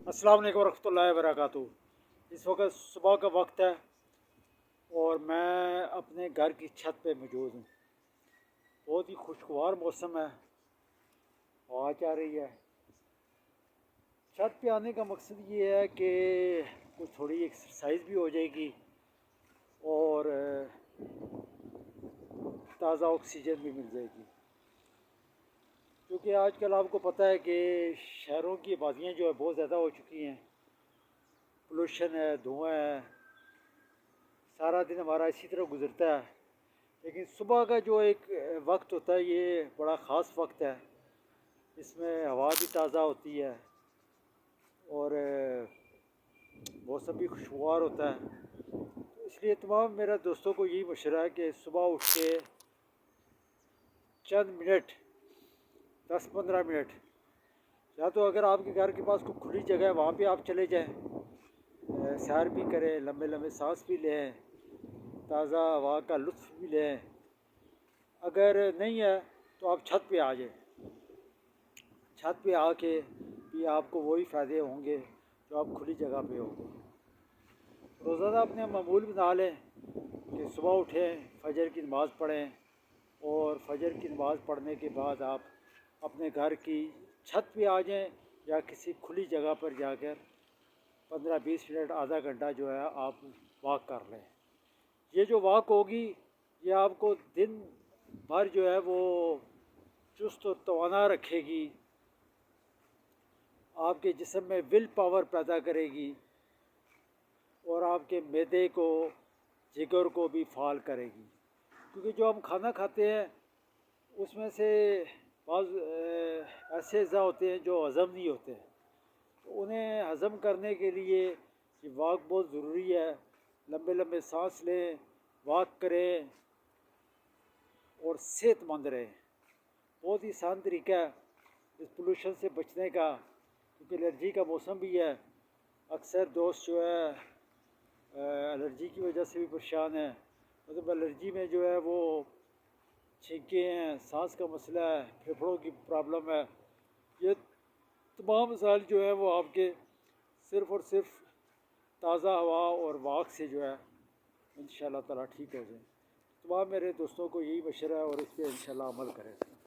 अस्सलाम वालेकुम रहमतुल्लाहि वबरकातुहू। इस वक्त सुबह का वक्त है और मैं अपने घर की छत पे मौजूद हूँ। बहुत ही खुशगवार मौसम है, हवा आ रही है। छत पे आने का मकसद ये है कि कुछ थोड़ी एक्सरसाइज भी हो जाएगी और ताज़ा ऑक्सीजन भी मिल जाएगी। क्योंकि आजकल आपको पता है कि शहरों की आबादियाँ जो है बहुत ज़्यादा हो चुकी हैं, पोल्यूशन है, धुआं है, सारा दिन हमारा इसी तरह गुजरता है। लेकिन सुबह का जो एक वक्त होता है ये बड़ा ख़ास वक्त है। इसमें हवा भी ताज़ा होती है और मौसम भी खुशगवार होता है। तो इसलिए तमाम मेरा दोस्तों को यही मशवरा है कि सुबह उठ के चंद मिनट 10-15 मिनट, या तो अगर आपके घर के पास कोई खुली जगह है वहाँ पे आप चले जाएं, सैर भी करें, लंबे लंबे सांस भी लें, ताज़ा हवा का लुत्फ़ भी लें। अगर नहीं है तो आप छत पे आ जाएं। छत पे आके भी आपको वही फ़ायदे होंगे जो आप खुली जगह पे होंगे। रोज़ाना अपने मामूल बना लें कि सुबह उठें, फजर की नमाज़ पढ़ें और फजर की नमाज़ पढ़ने के बाद आप अपने घर की छत पे आ जाएं या किसी खुली जगह पर जाकर 15-20 मिनट, आधा घंटा जो है आप वॉक कर लें। ये जो वॉक होगी ये आपको दिन भर जो है वो चुस्त और तवाना रखेगी, आपके जिस्म में विल पावर पैदा करेगी और आपके मैदे को, जिगर को भी फाल करेगी। क्योंकि जो हम खाना खाते हैं उसमें से बाज़ ऐसे अज़ा होते हैं जो हज़म नहीं होते, तो उन्हें हज़म करने के लिए ये वॉक बहुत ज़रूरी है। लंबे लंबे सांस लें, वॉक करें और सेहतमंद रहें। बहुत ही आसान तरीका है इस पोल्यूशन से बचने का, क्योंकि एलर्जी का मौसम भी है। अक्सर दोस्त जो है एलर्जी की वजह से भी परेशान है। मतलब एलर्जी में जो है वो छींके हैं, सांस का मसला है, फेफड़ों की प्रॉब्लम है। ये तमाम मसाइल जो है वो आपके सिर्फ़ और सिर्फ ताज़ा हवा और वॉक से जो है इंशाअल्लाह ताला ठीक हो जाए। तमाम मेरे दोस्तों को यही मशवरा है और इस पर इंशाअल्लाह अमल करें।